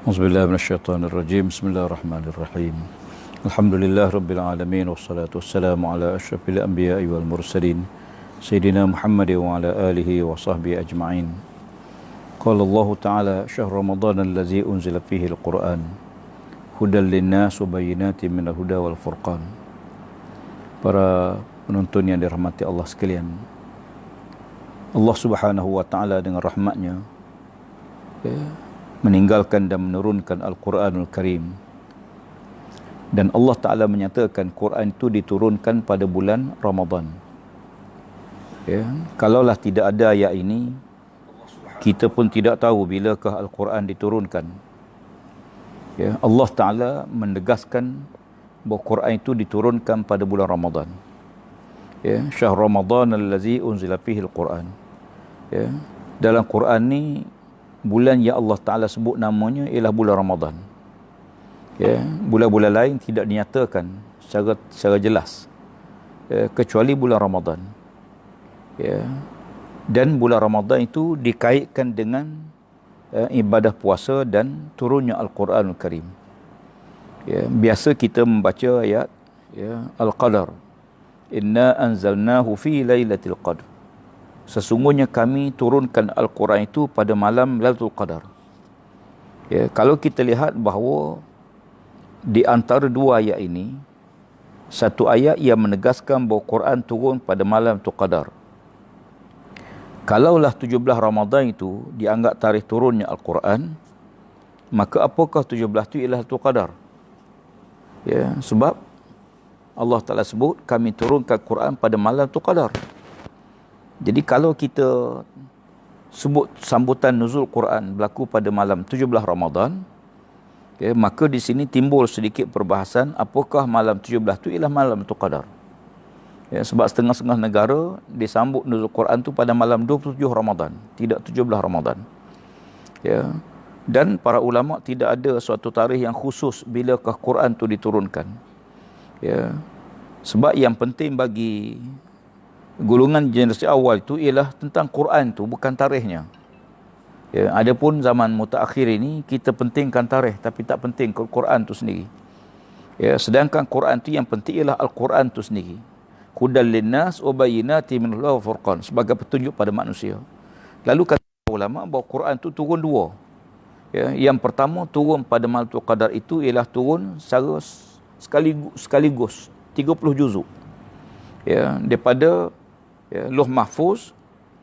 Auzubillahi minasyaitonirrajim. Bismillahirrahmanirrahim. Alhamdulillah rabbil alamin wassalatu wassalamu ala asyrafil anbiya'i wal mursalin sayyidina Muhammad wa ala alihi wa sahbihi ajma'in. Qala Allah Ta'ala syahr Ramadan allazi unzila fihi al-Qur'an hudan lin-nas wa bayyinatin minal huda wal furqan. Para penonton yang dirahmati Allah sekalian, Allah Subhanahu wa Ta'ala dengan rahmatnya meninggalkan dan menurunkan Al-Quranul Karim, dan Allah Ta'ala menyatakan Quran itu diturunkan pada bulan Ramadan. Kalaulah tidak ada ayat ini, kita pun tidak tahu bilakah Al-Quran diturunkan. Allah Ta'ala menegaskan bahawa Quran itu diturunkan pada bulan Ramadan. Syahr Ramadan allazi unzila fihi al-Quran. Dalam Quran ni, bulan yang Allah Ta'ala sebut namanya ialah bulan Ramadan. Bulan-bulan lain tidak dinyatakan secara jelas, kecuali bulan Ramadan. Dan bulan Ramadan itu dikaitkan dengan ibadah puasa dan turunnya Al-Quranul Karim. Biasa kita membaca ayat Al-Qadar, inna anzalnahu fi lailatul qadr. Sesungguhnya kami turunkan Al-Quran itu pada malam Lailatul Qadar. Kalau kita lihat bahawa di antara dua ayat ini, satu ayat yang menegaskan bahawa Quran turun pada malam Lailatul Qadar. Kalaulah 17 Ramadan itu dianggap tarikh turunnya Al-Quran, maka apakah 17 itu ialah Lailatul Qadar? Sebab Allah Ta'ala sebut kami turunkan Quran pada malam Lailatul Qadar. Jadi kalau kita sebut sambutan nuzul Quran berlaku pada malam 17 Ramadan, maka di sini timbul sedikit perbahasan apakah malam 17 itu ialah malam Lailatul Qadar. Sebab setengah-setengah negara disambut nuzul Quran itu pada malam 27 Ramadan, tidak 17 Ramadan. Dan para ulama tidak ada suatu tarikh yang khusus bilakah Quran itu diturunkan. Sebab yang penting bagi golongan generasi awal itu ialah tentang Quran itu, bukan tarikhnya. Adapun zaman mutaakhir ini kita pentingkan tarikh tapi tak penting Quran itu sendiri. Sedangkan Quran itu yang penting ialah Al-Quran itu sendiri. Hudal linnas wa bayyinatin minal huda wal furqan, sebagai petunjuk pada manusia. Lalu kata ulama bahawa Quran itu turun dua. Yang pertama turun pada Lailatul Qadar itu ialah turun secara sekaligus 30 juzuk. Daripada Lauh Mahfuz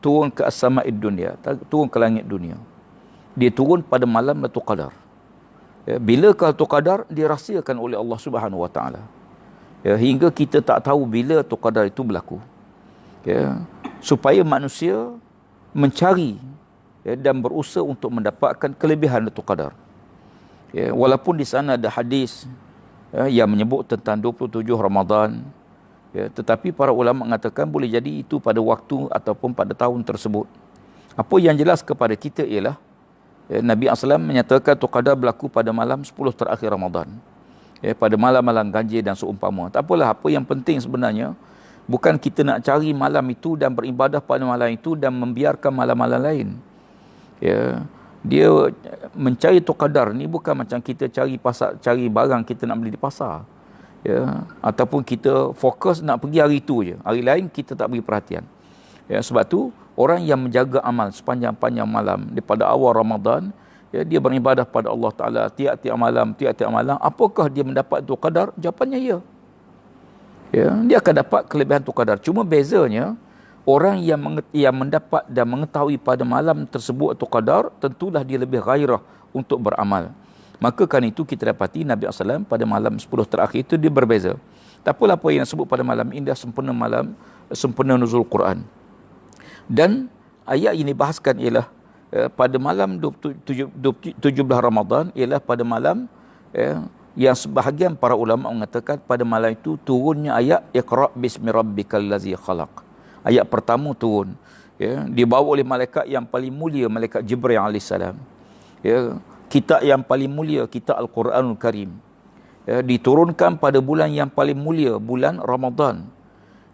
turun ke as-sama'id dunia, turun ke langit dunia. Dia turun pada malam Lailatul Qadar. Bila Lailatul Qadar dirahsiakan oleh Allah Subhanahu wa Ta'ala. Hingga kita tak tahu bila Lailatul Qadar itu berlaku. Supaya manusia mencari dan berusaha untuk mendapatkan kelebihan Lailatul Qadar. Walaupun di sana ada hadis yang menyebut tentang 27 Ramadan, tetapi para ulama mengatakan boleh jadi itu pada waktu ataupun pada tahun tersebut. Apa yang jelas kepada kita ialah Nabi SAW menyatakan Lailatul Qadar berlaku pada malam 10 terakhir Ramadan, pada malam-malam ganjil dan seumpama. Tak apalah, apa yang penting sebenarnya bukan kita nak cari malam itu dan beribadah pada malam itu dan membiarkan malam-malam lain. Dia mencari Lailatul Qadar ni bukan macam kita cari cari barang kita nak beli di pasar. Ataupun kita fokus nak pergi hari itu je, hari lain kita tak beri perhatian. Sebab tu orang yang menjaga amal sepanjang-panjang malam daripada awal Ramadan, dia beribadah pada Allah Ta'ala tiap-tiap malam, apakah dia mendapat Lailatul Qadar? Jawapannya ya. Dia akan dapat kelebihan Lailatul Qadar. Cuma bezanya, orang yang mendapat dan mengetahui pada malam tersebut Lailatul Qadar, tentulah dia lebih gairah untuk beramal. Maka kan itu kita dapati Nabi SAW pada malam 10 terakhir itu dia berbeza. Tak apalah apa yang disebut pada malam indah sempurna malam, sempurna nuzul Quran. Dan ayat ini bahaskan ialah pada malam 17 Ramadan ialah pada malam yang sebahagian para ulama mengatakan pada malam itu turunnya ayat Iqra' bismi rabbikal ladzi khalaq. Ayat pertama turun. Dibawa oleh malaikat yang paling mulia, malaikat Jibril alaihissalam. Kitab yang paling mulia, kitab Al-Quranul Karim, diturunkan pada bulan yang paling mulia, bulan Ramadan.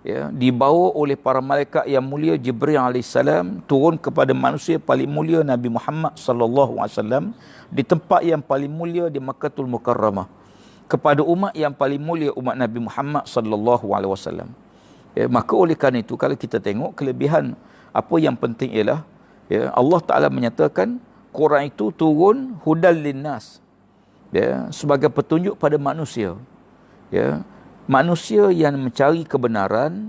ya, dibawa oleh para malaikat yang mulia Jibril alaihissalam turun kepada manusia paling mulia Nabi Muhammad sallallahu alaihi wasallam di tempat yang paling mulia di Makkahul Mukarramah kepada umat yang paling mulia umat Nabi Muhammad sallallahu alaihi wasallam. Ya, maka oleh kerana itu kalau kita tengok kelebihan apa yang penting ialah ya, Allah Taala menyatakan Quran itu turun hudal linnas, ya, sebagai petunjuk pada manusia. Ya, manusia yang mencari kebenaran,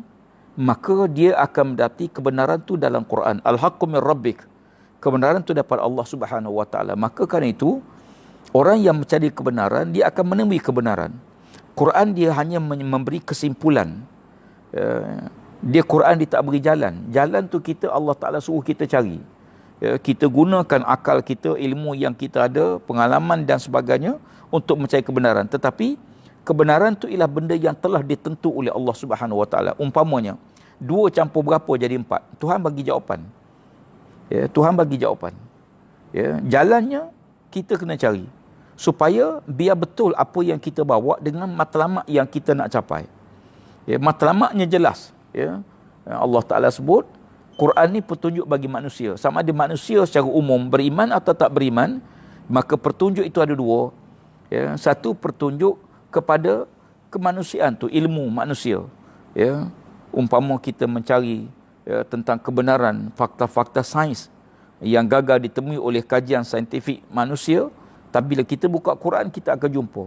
maka dia akan mendapati kebenaran tu dalam Quran. Al-haqqu min rabbik. Kebenaran tu dapat Allah Subhanahu wa taala. Maka kerana itu, orang yang mencari kebenaran, dia akan menemui kebenaran. Quran dia hanya memberi kesimpulan. Dia Quran dia tak beri jalan. Jalan tu kita Allah Taala suruh kita cari. Kita gunakan akal kita, ilmu yang kita ada, pengalaman dan sebagainya untuk mencari kebenaran. Tetapi kebenaran tu ialah benda yang telah ditentu oleh Allah Subhanahu wa taala. Umpamanya 2 campur berapa jadi 4. Tuhan bagi jawapan. Ya, Tuhan bagi jawapan. Ya, jalannya kita kena cari supaya biar betul apa yang kita bawa dengan matlamat yang kita nak capai. Ya, matlamatnya jelas. Ya, Allah Taala sebut Quran ni petunjuk bagi manusia. Sama ada manusia secara umum beriman atau tak beriman, maka petunjuk itu ada 2. Ya, satu petunjuk kepada kemanusiaan tu, ilmu manusia. Ya, umpama kita mencari ya, tentang kebenaran fakta-fakta sains yang gagal ditemui oleh kajian saintifik manusia, tapi bila kita buka Quran kita akan jumpa.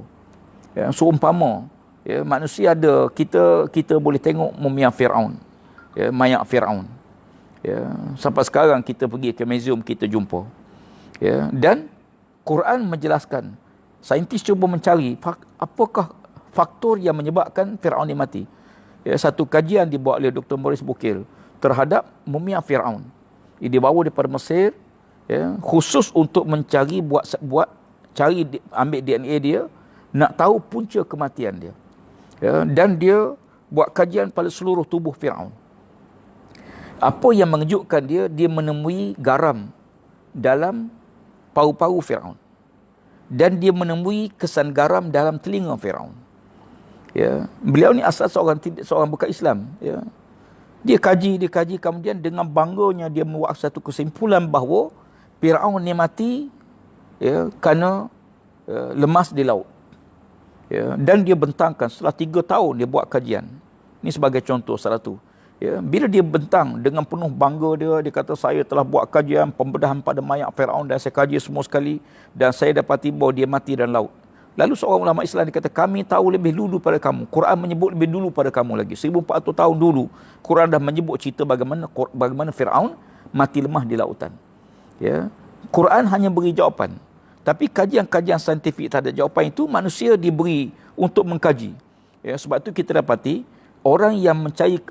Ya, seumpama ya, manusia ada, kita boleh tengok mumia Firaun, ya, mayat Firaun. Ya, sampai sekarang kita pergi ke museum kita jumpa. Ya, dan Quran menjelaskan, saintis cuba mencari apakah faktor yang menyebabkan Firaun ni mati. Ya, satu kajian dibuat oleh Dr. Maurice Bucaille terhadap mumia Firaun. Ia dibawa daripada Mesir, ya, khusus untuk mencari ambil DNA dia, nak tahu punca kematian dia. Ya, dan dia buat kajian pada seluruh tubuh Firaun. Apa yang mengejutkan dia, dia menemui garam dalam paru-paru Firaun. Dan dia menemui kesan garam dalam telinga Firaun. Ya, beliau ni asal seorang bukan Islam. Ya. Dia kaji, kemudian dengan bangganya dia membuat satu kesimpulan bahawa Firaun ni mati ya, kerana lemas di laut. Ya, dan dia bentangkan setelah 3 tahun dia buat kajian. Ini sebagai contoh salah satu. Ya, bila dia bentang dengan penuh bangga dia kata saya telah buat kajian pembedahan pada mayat Firaun dan saya kaji semua sekali dan saya dapati bahawa dia mati dalam laut. Lalu seorang ulama Islam dia kata kami tahu lebih dulu pada kamu. Quran menyebut lebih dulu pada kamu lagi. 1400 tahun dulu Quran dah menyebut cerita bagaimana Firaun mati lemah di lautan. Ya. Quran hanya beri jawapan. Tapi kajian-kajian saintifik terhadap jawapan itu manusia diberi untuk mengkaji. Ya, sebab itu kita dapati orang yang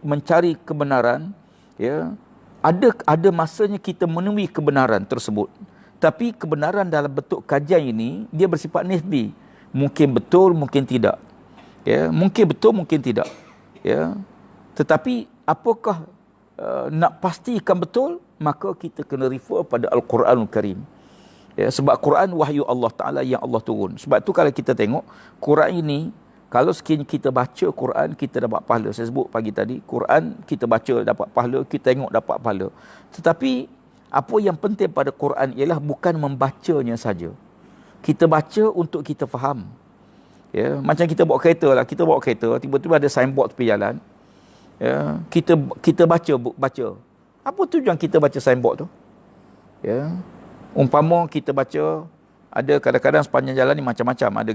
mencari kebenaran, ya, ada masanya kita menemui kebenaran tersebut. Tapi kebenaran dalam bentuk kajian ini dia bersifat nisbi. Mungkin betul, mungkin tidak. Ya, mungkin betul, mungkin tidak. Ya. Tetapi apakah nak pastikan betul, maka kita kena refer pada Al-Quranul Karim. Ya, sebab Quran wahyu Allah Taala yang Allah turun. Sebab tu kalau kita tengok Quran ini, kalau sekiranya kita baca Quran, kita dapat pahala. Saya sebut pagi tadi, Quran kita baca dapat pahala, kita tengok dapat pahala. Tetapi apa yang penting pada Quran ialah bukan membacanya saja. Kita baca untuk kita faham. Ya, macam kita bawa kereta lah, kita bawa kereta, tiba-tiba ada signboard tepi jalan. Ya, kita baca. Apa tujuan kita baca signboard tu? Ya. Umpama kita baca, ada kadang-kadang sepanjang jalan ni macam-macam, ada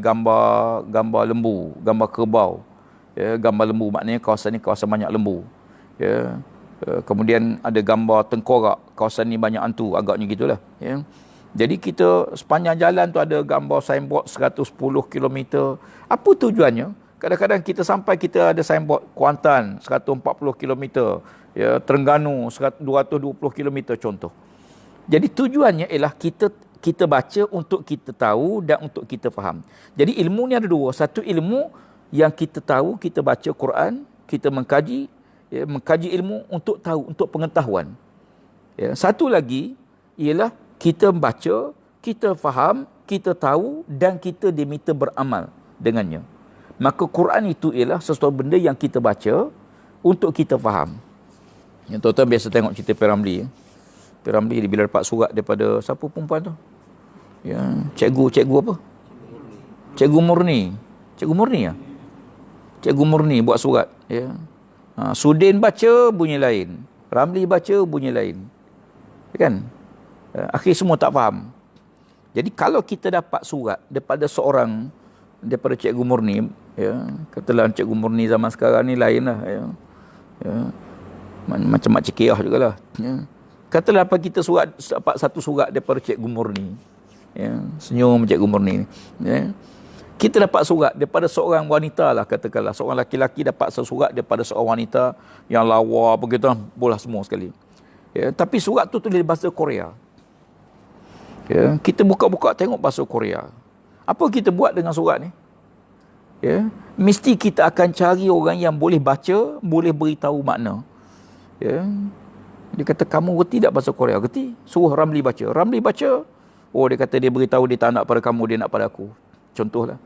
gambar lembu, gambar kerbau. Ya, gambar lembu maknanya kawasan ni kawasan banyak lembu. Ya. Kemudian ada gambar tengkorak, kawasan ni banyak hantu, agaknya gitulah. Ya. Jadi kita sepanjang jalan tu ada gambar signboard 110 km. Apa tujuannya? Kadang-kadang kita sampai kita ada signboard Kuantan 140 km, ya, Terengganu 220 km contoh. Jadi tujuannya ialah kita baca untuk kita tahu dan untuk kita faham. Jadi ilmu ni ada 2. Satu ilmu yang kita tahu, kita baca Quran, kita mengkaji, ya, mengkaji ilmu untuk tahu, untuk pengetahuan. Ya, satu lagi ialah kita baca, kita faham, kita tahu dan kita diminta beramal dengannya. Maka Quran itu ialah sesuatu benda yang kita baca untuk kita faham. Yang tuan-tuan biasa tengok cerita P.Ramlee. P.Ramlee bila dapat surat daripada siapa perempuan tu? Ya, cikgu apa? Cikgu Murni. Cikgu Murni ya? Cikgu Murni buat surat. Ya. Sudin baca bunyi lain. Ramlee baca bunyi lain. Kan? Akhir semua tak faham. Jadi kalau kita dapat surat daripada seorang, daripada Cikgu Murni, ya, katalah Cikgu Murni zaman sekarang ni lain lah. Ya. Ya. Macam Mak Cik jugalah. Ya. Katalah apa kita dapat satu surat daripada Cikgu Murni. Ya. Senyum Cikgu Murni. Ya. Kita dapat surat daripada seorang wanita lah, katakanlah. Seorang laki-laki dapat surat daripada seorang wanita yang lawa, begitu, bola semua sekali. Ya. Tapi surat tu tulis bahasa Korea. Ya. Kita buka-buka tengok bahasa Korea. Apa kita buat dengan surat ni? Ya. Mesti kita akan cari orang yang boleh baca, boleh beritahu makna. Ya. Dia kata, kamu reti tak bahasa Korea? Reti. Suruh Ramlee baca. Ramlee baca. Oh, dia kata dia beritahu dia tak nak pada kamu, dia nak pada aku. Contohlah.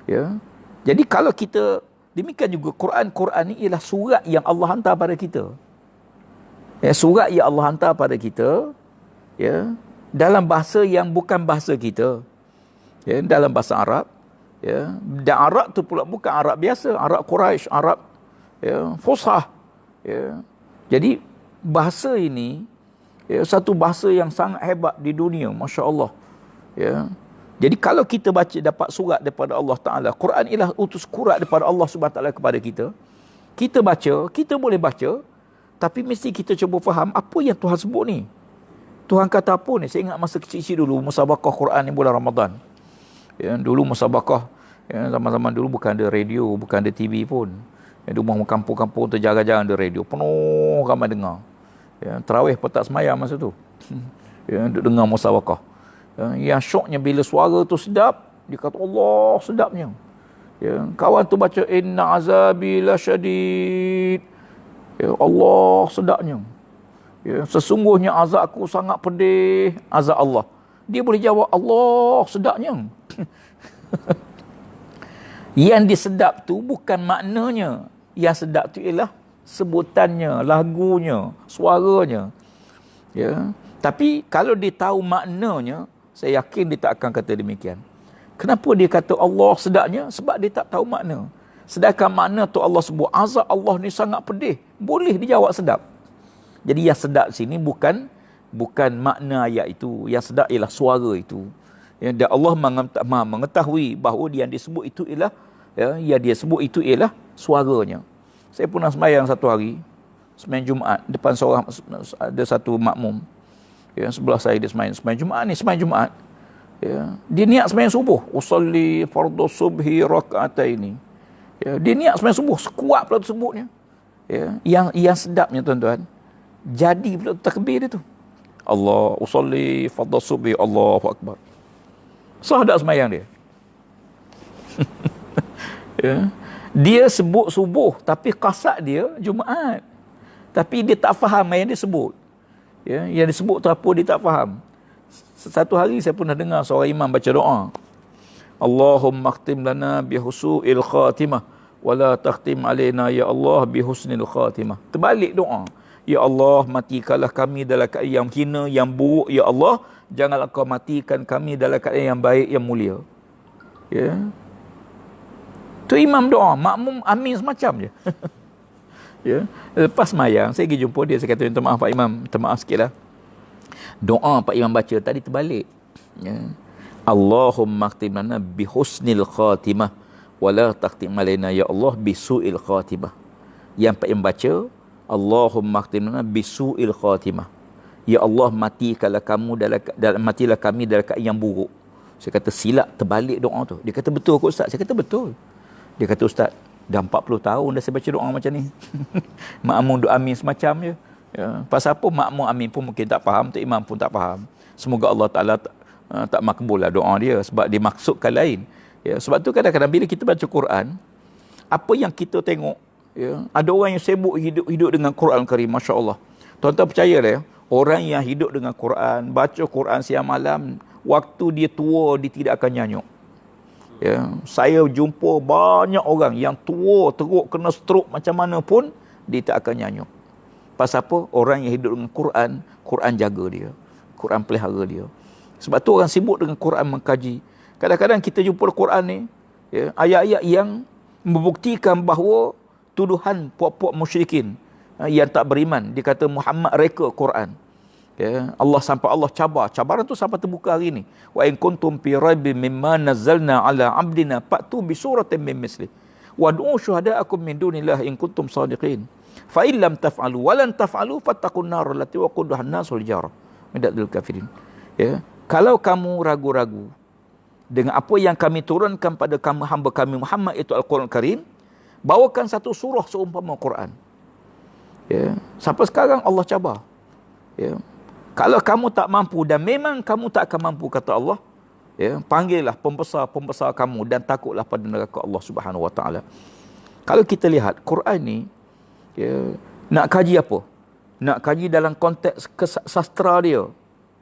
Ya. Jadi kalau kita, demikian juga Quran ni ialah surat yang Allah hantar pada kita. Ya, surat yang Allah hantar pada kita, ya, dalam bahasa yang bukan bahasa kita. Ya, dalam bahasa Arab. Ya. Dan Arab tu pula bukan Arab biasa, Arab Quraisy, Arab, ya, Fushah. Ya. Jadi bahasa ini, ya, satu bahasa yang sangat hebat di dunia, masya-Allah. Ya. Jadi kalau kita baca dapat surat daripada Allah Taala, Quran ialah utus surat daripada Allah Subhanahu Taala kepada kita. Kita baca, kita boleh baca, tapi mesti kita cuba faham apa yang Tuhan sebut ni. Tuhan kata apa ni? Saya ingat masa kecil-kecil dulu musabaqah Quran ni bulan Ramadan. Ya, dulu musabaqah, ya, zaman-zaman dulu bukan ada radio, bukan ada TV pun. Ya, di rumah kampung-kampung tu jarang-jarang ada radio. Penuh ramai dengar. Ya, tarawih pun tak semayang masa tu. Ya, duduk dengar musabaqah. Ya, yang syoknya bila suara tu sedap, dia kata Allah sedapnya. Ya, kawan tu baca inna azabi lasyadid. Ya, Allah sedapnya. Ya, sesungguhnya azabku sangat pedih, azab Allah. Dia boleh jawab Allah sedapnya. Yang disedap tu bukan maknanya. Yang sedap tu ialah sebutannya, lagunya, suaranya. Ya. Tapi kalau dia tahu maknanya, saya yakin dia tak akan kata demikian. Kenapa dia kata Allah sedapnya? Sebab dia tak tahu makna. Sedangkan makna tu Allah sebut azab Allah ni sangat pedih. Boleh dijawab sedap. Jadi yang sedap sini bukan makna ayat itu. Yang sedap ialah suara itu. Ya, dan Allah mengetahui bahawa yang disebut itu ialah, ya, yang dia sebut itu ialah suaranya. Saya pernah sembahyang satu hari, sembahyang Jumaat, depan seorang, ada satu makmum. Ya, sebelah saya dia sembahyang Jumaat ni, sembahyang Jumaat. Ya, dia niat sembahyang subuh, usolli fardhu subhi rak'ataini. Ya, dia niat sembahyang subuh, sekuat pula tersebutnya. Ya, yang sedapnya tuan-tuan, jadi pula takbir dia tu. Allah usolli fardhu subhi, Allahu akbar. Sah tak sembahyang dia? Ya. Dia sebut subuh tapi qasad dia Jumaat. Tapi dia tak faham yang dia sebut. Ya, yang disebut tu apa dia tak faham. Satu hari saya pernah dengar seorang imam baca doa. Allahumma khtim lana bihusu'il khatimah wa la takhtim alaina ya Allah bihusnil khatimah. Terbalik doa. Ya Allah, matikanlah kami dalam keadaan yang hina, yang buruk, ya Allah, janganlah kau matikan kami dalam keadaan yang baik, yang mulia. Ya. Tu imam doa, makmum amin semacam je. Ya. Lepas mayang, saya pergi jumpa dia, saya kata, minta maaf Pak Imam, minta maaf sikitlah. Doa Pak Imam baca tadi terbalik. Ya. Allahumma khtim lana bihusnil khatimah wa la takhtim alaina ya Allah bisu'il khatimah. Yang Pak Imam baca, Allahumma khtim lana bisu'il khatimah. Ya Allah, matikanlah kami dalam keadaan yang buruk. Saya kata silap terbalik doa tu. Dia kata betul ke Ustaz? Saya kata betul. Dia kata Ustaz, dah 40 tahun dah saya baca doa macam ni. Makmum doa amin semacam je. Ya. Pasal apa makmum amin pun mungkin tak faham, tu imam pun tak faham. Semoga Allah Ta'ala tak makbul lah doa dia sebab dia maksudkan lain. Ya. Sebab tu kadang-kadang bila kita baca Quran, apa yang kita tengok, ya, ada orang yang sibuk hidup dengan Quran Karim, Masya Allah. Tuan-tuan percaya lah ya, orang yang hidup dengan Quran, baca Quran siang malam, waktu dia tua, dia tidak akan nyanyuk. Ya, saya jumpa banyak orang yang tua teruk kena stroke macam mana pun, dia tak akan nyanyuk. Pasal apa? Orang yang hidup dengan Quran, Quran jaga dia. Quran pelihara dia. Sebab tu orang sibuk dengan Quran mengkaji. Kadang-kadang kita jumpa Quran ni, ya, ayat-ayat yang membuktikan bahawa tuduhan puak-puak musyrikin yang tak beriman, dia kata Muhammad reka Quran. Ya, Allah cabar. Cabaran tu sampai terbuka hari ni. Wa in kuntum fi raibin mimma nazzalna ala 'abdina fa'tu bi suratin min misli wad'u syuhada'akum min dunillah in kuntum shadiqin. Fa in lam taf'alu wa lan taf'alu fattaqun nar allati waquduha an-nas wal hijara minal kafirin. Ya, kalau kamu ragu-ragu dengan apa yang kami turunkan pada kamu hamba kami Muhammad itu Al-Quran Karim, bawakan satu surah seumpama Quran. Ya, sampai sekarang Allah cabar. Ya, kalau kamu tak mampu dan memang kamu tak akan mampu kata Allah, ya, panggillah pembesar-pembesar kamu dan takutlah pada neraka Allah Subhanahu Wa Taala. Kalau kita lihat Quran ni, ya, nak kaji apa? Nak kaji dalam konteks sastra dia,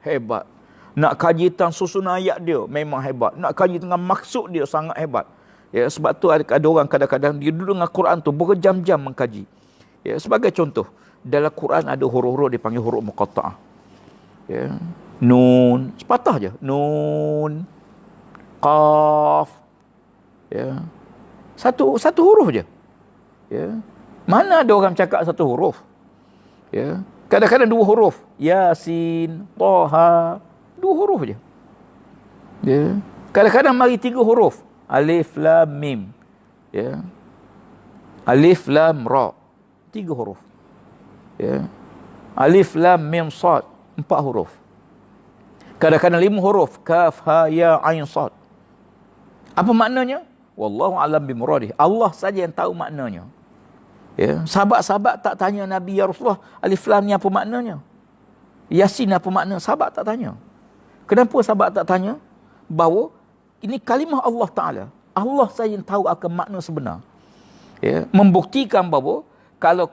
hebat. Nak kaji tentang susunan ayat dia, memang hebat. Nak kaji tentang maksud dia, sangat hebat. Ya, sebab tu ada orang kadang-kadang dia duduk dengan Quran tu berjam-jam mengkaji. Ya, sebagai contoh, dalam Quran ada huruf-huruf dipanggil huruf muqatta'ah. Ya. Nun, sepatah je. Nun, qaf. Ya. Satu huruf je. Ya. Mana ada orang cakap satu huruf? Ya. Kadang-kadang dua huruf. Yasin, Taha, dua huruf je. Ya. Kadang-kadang mari tiga huruf. Alif, Lam, Mim. Ya. Alif, Lam, Ra. Tiga huruf. Ya. Alif, Lam, Mim, Sad. Empat huruf. Kadang-kadang lima huruf. Kaf, Ha, Ya, Ain, Sad. Apa maknanya? Wallahu a'lam bimuradih. Allah saja yang tahu maknanya. Ya. Sahabat-sahabat tak tanya Nabi, ya Rasulullah, Alif Lam ni apa maknanya? Yasin apa makna? Sahabat tak tanya. Kenapa sahabat tak tanya? Bahawa ini kalimah Allah Ta'ala. Allah saja yang tahu akan makna sebenar. Ya. Membuktikan bahawa kalau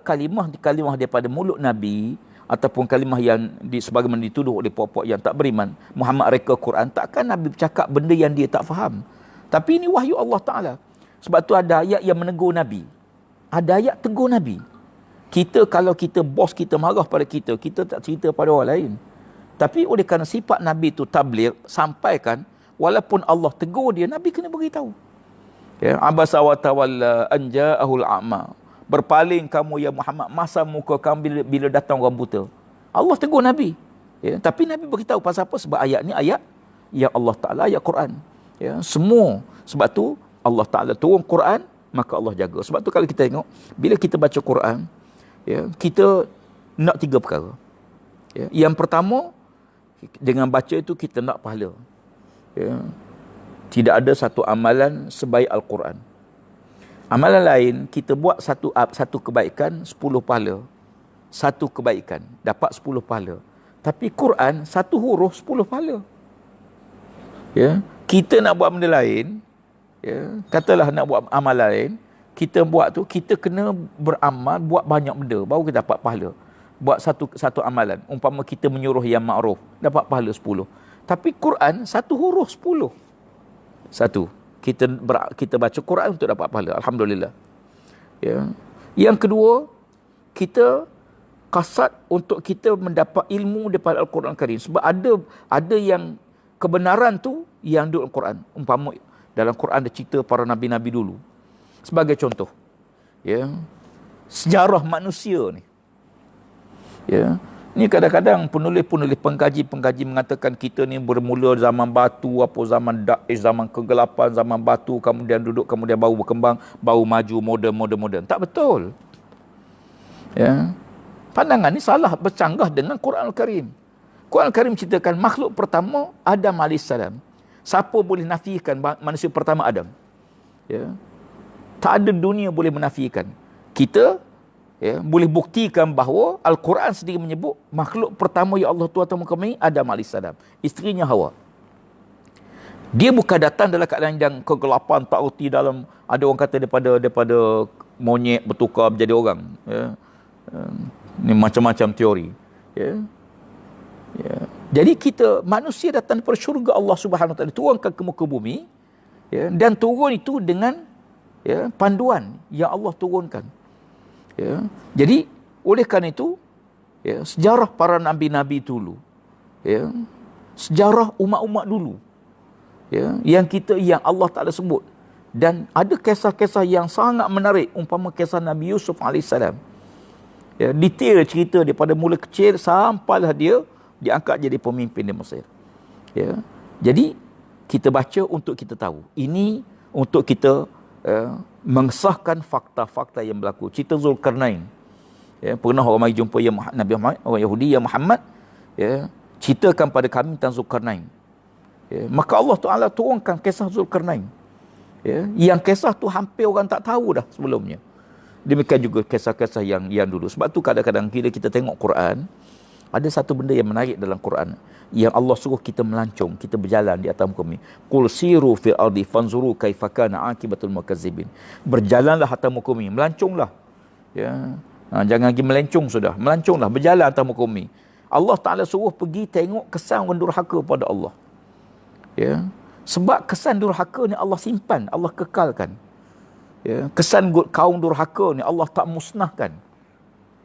kalimah daripada mulut Nabi, ataupun kalimah yang sebagaimana dituduh oleh puak-puak yang tak beriman, Muhammad reka Quran, takkan Nabi bercakap benda yang dia tak faham. Tapi ini wahyu Allah Ta'ala. Sebab tu ada ayat yang menegur Nabi. Ada ayat tegur Nabi. Kalau kita bos kita marah pada kita tak cerita pada orang lain. Tapi oleh kerana sifat Nabi itu tabligh, sampaikan, walaupun Allah tegur dia, Nabi kena beritahu. Ya, abasa wa tawalla an ja'ahul a'ma. Berpaling kamu ya Muhammad, masa muka kamu bila datang orang buta. Allah tegur Nabi. Ya, tapi Nabi beritahu pasal apa? Sebab ayat ni ayat yang Allah Ta'ala, ayat Quran. Ya, semua. Sebab tu Allah Ta'ala turun Quran, maka Allah jaga. Sebab tu kalau kita tengok, bila kita baca Quran, ya, kita nak tiga perkara. Ya, yang pertama, dengan baca itu kita nak pahala. Ya, tidak ada satu amalan sebaik Al-Quran. Amalan lain, kita buat satu kebaikan, 10 pahala. Satu kebaikan, dapat 10 pahala. Tapi Quran, satu huruf, 10 pahala. Ya, kita nak buat benda lain, ya, katalah nak buat amalan lain, kita buat tu, kita kena beramal, buat banyak benda, baru kita dapat pahala. Buat satu amalan. Umpama kita menyuruh yang ma'ruf, dapat pahala 10. Tapi Quran, satu huruf 10. Satu. Kita baca Quran untuk dapat pahala. Alhamdulillah. Ya. Yang kedua, kita kasat untuk kita mendapat ilmu daripada Al-Quran Karim. Sebab ada yang kebenaran tu yang duduk Al-Quran. Umpama dalam Quran ada cerita para nabi-nabi dulu. Sebagai contoh, ya, sejarah manusia ni. Ya. Ni kadang-kadang penulis-penulis pengkaji mengatakan kita ni bermula zaman batu, zaman zaman kegelapan, zaman batu, kemudian baru berkembang, baru maju moden. Tak betul. Ya. Pandangan ni salah, bercanggah dengan Quran Al-Karim. Quran Al-Karim ceritakan makhluk pertama Adam AS. Siapa boleh nafikan manusia pertama Adam? Ya. Tak ada dunia boleh menafikan. Kita, ya, boleh buktikan bahawa Al-Quran sendiri menyebut makhluk pertama ya Allah Tuhan muka kami Adam AS, isterinya Hawa. Dia bukan datang dalam keadaan yang kegelapan, tak erti dalam, ada orang kata daripada monyet bertukar menjadi orang. Ya. Ni macam-macam teori. Ya. Ya. Jadi manusia datang daripada syurga Allah Subhanahu Wa Taala, turunkan ke muka bumi, ya, dan turun itu dengan, ya, panduan yang Allah turunkan. Ya. Jadi oleh kerana itu, ya, sejarah para nabi-nabi dulu, ya, sejarah umat-umat dulu, ya, yang Allah Taala sebut, dan ada kisah-kisah yang sangat menarik, umpama kisah Nabi Yusuf alaihissalam. Ya, detail cerita daripada mula kecil sampailah dia diangkat jadi pemimpin di Mesir. Ya. Jadi kita baca untuk kita tahu. Ini untuk kita mengesahkan fakta-fakta yang berlaku. Cerita Zulkarnain. Ya, pernah orang mari jumpa Nabi Muhammad, orang Yahudi, ya Muhammad, ya, ceritakan pada kami tentang Zulkarnain. Ya, maka Allah Taala turunkan kisah Zulkarnain. Ya, yang kisah tu hampir orang tak tahu dah sebelumnya. Demikian juga kisah-kisah yang dulu. Sebab tu kadang-kadang kita tengok Quran, ada satu benda yang menarik dalam Quran, yang Allah suruh kita melancong, kita berjalan di atas muka bumi. Qul siru fil ardi fanzuru kaifa kana akibatul mukazzibin. Berjalanlah atas muka bumi, melanconglah. Ya. Jangan lagi melencong sudah, melanconglah, berjalan atas muka bumi. Allah Taala suruh pergi tengok kesan orang durhaka pada Allah. Ya. Sebab kesan durhaka ni Allah simpan, Allah kekalkan. Ya, kesan kaum durhaka ni Allah tak musnahkan.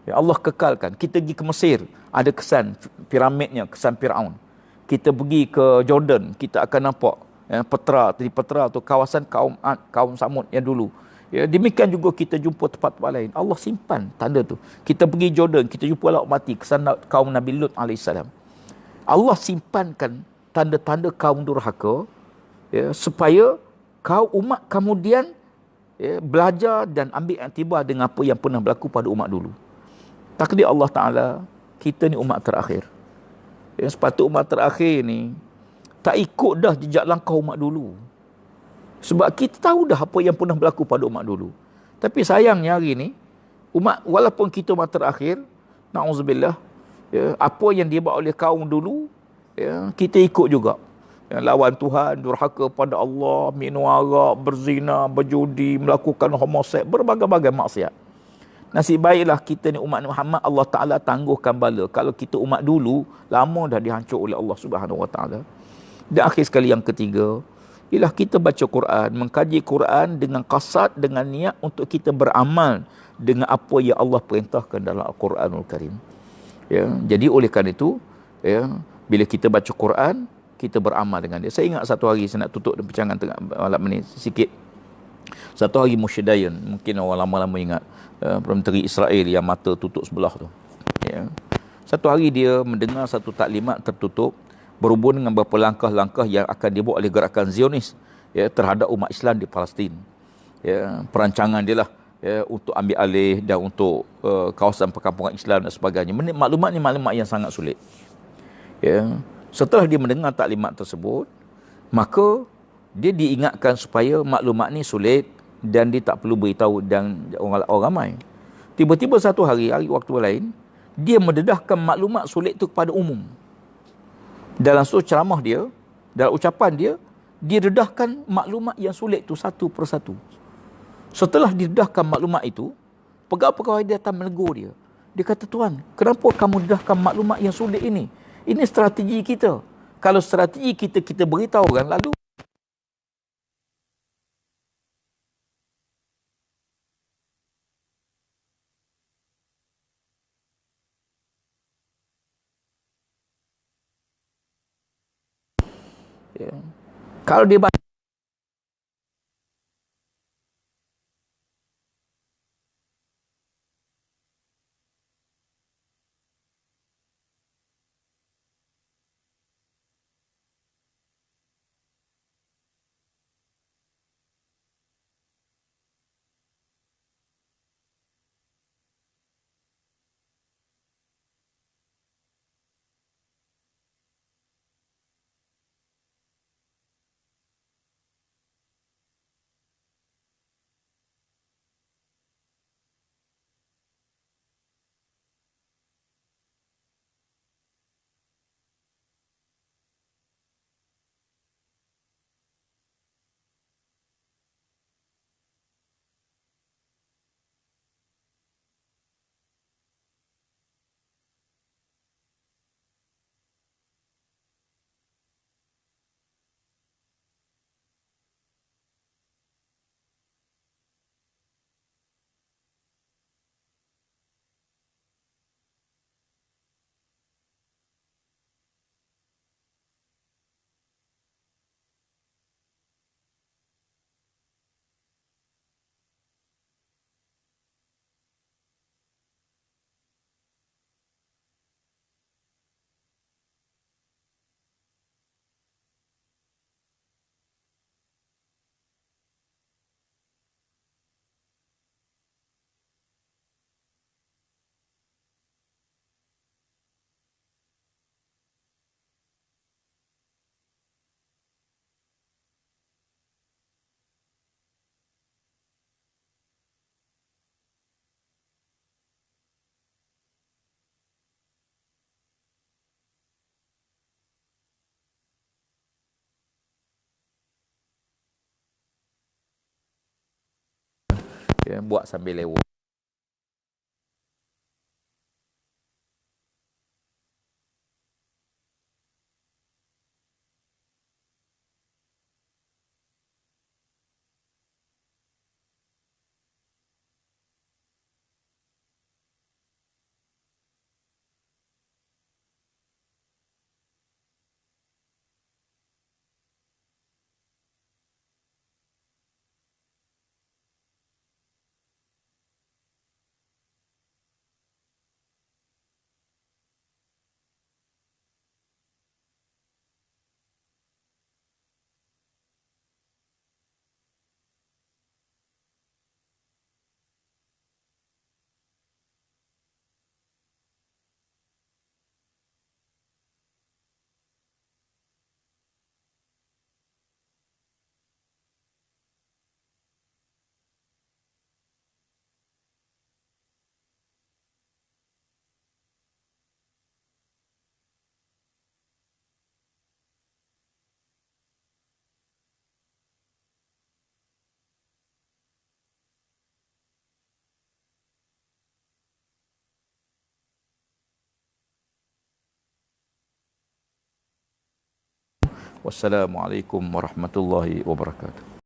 Ya, Allah kekalkan. Kita pergi ke Mesir, ada kesan piramidnya, kesan Firaun. Kita pergi ke Jordan, kita akan nampak, ya, Petra tu kawasan kaum Samud yang dulu. Ya, demikian juga kita jumpa tempat-tempat lain. Allah simpan tanda tu. Kita pergi Jordan, kita jumpa laut mati, kesan kaum Nabi Lut alaihissalam. Allah simpankan tanda-tanda kaum durhaka, ya, supaya umat kemudian, ya, belajar dan ambil iktibar dengan apa yang pernah berlaku pada umat dulu. Takdir Allah Ta'ala, kita ni umat terakhir. Ya, sepatut umat terakhir ni tak ikut dah jejak langkah umat dulu. Sebab kita tahu dah apa yang pernah berlaku pada umat dulu. Tapi sayangnya hari ni, walaupun kita umat terakhir, na'udzubillah, ya, apa yang dibuat oleh kaum dulu, ya, kita ikut juga. Yang lawan Tuhan, durhaka pada Allah, minum arak, berzina, berjudi, melakukan homoseks, berbagai-bagai maksiat. Nasib baiklah kita ni umat Muhammad, Allah Ta'ala tangguhkan bala. Kalau kita umat dulu, lama dah dihancur oleh Allah Subhanahu Wa Ta'ala. Dan akhir sekali yang ketiga, ialah kita baca Quran, mengkaji Quran dengan qasad, dengan niat untuk kita beramal dengan apa yang Allah perintahkan dalam Al-Quranul Karim. Ya, jadi oleh kerana itu, ya, bila kita baca Quran, kita beramal dengan dia. Saya ingat satu hari, saya nak tutup perbincangan tengah malam ni sikit. Satu hari Mushdayan, mungkin orang lama-lama ingat, Menteri Israel yang mata tutup sebelah tu. Ya. Satu hari dia mendengar satu taklimat tertutup berhubung dengan beberapa langkah-langkah yang akan dibuat oleh gerakan Zionis, ya, terhadap umat Islam di Palestin. Ya, perancangan dia lah, ya, untuk ambil alih dan untuk kawasan perkampungan Islam dan sebagainya. Maklumat ni maklumat yang sangat sulit. Ya. Setelah dia mendengar taklimat tersebut, maka dia diingatkan supaya maklumat ni sulit dan dia tak perlu beritahu dan orang ramai. Tiba-tiba satu hari waktu lain, dia mendedahkan maklumat sulit itu kepada umum. Dalam suatu ceramah dia, dalam ucapan dia, dia dedahkan maklumat yang sulit itu satu persatu. Setelah didedahkan maklumat itu, pegawai-pegawai dia datang menegur dia. Dia kata, "Tuan, kenapa kamu dedahkan maklumat yang sulit ini? Ini strategi kita. Kalau strategi kita beritahu orang, lalu ya, kalau dia Ya, buat sambil lewat. Wassalamualaikum warahmatullahi wabarakatuh.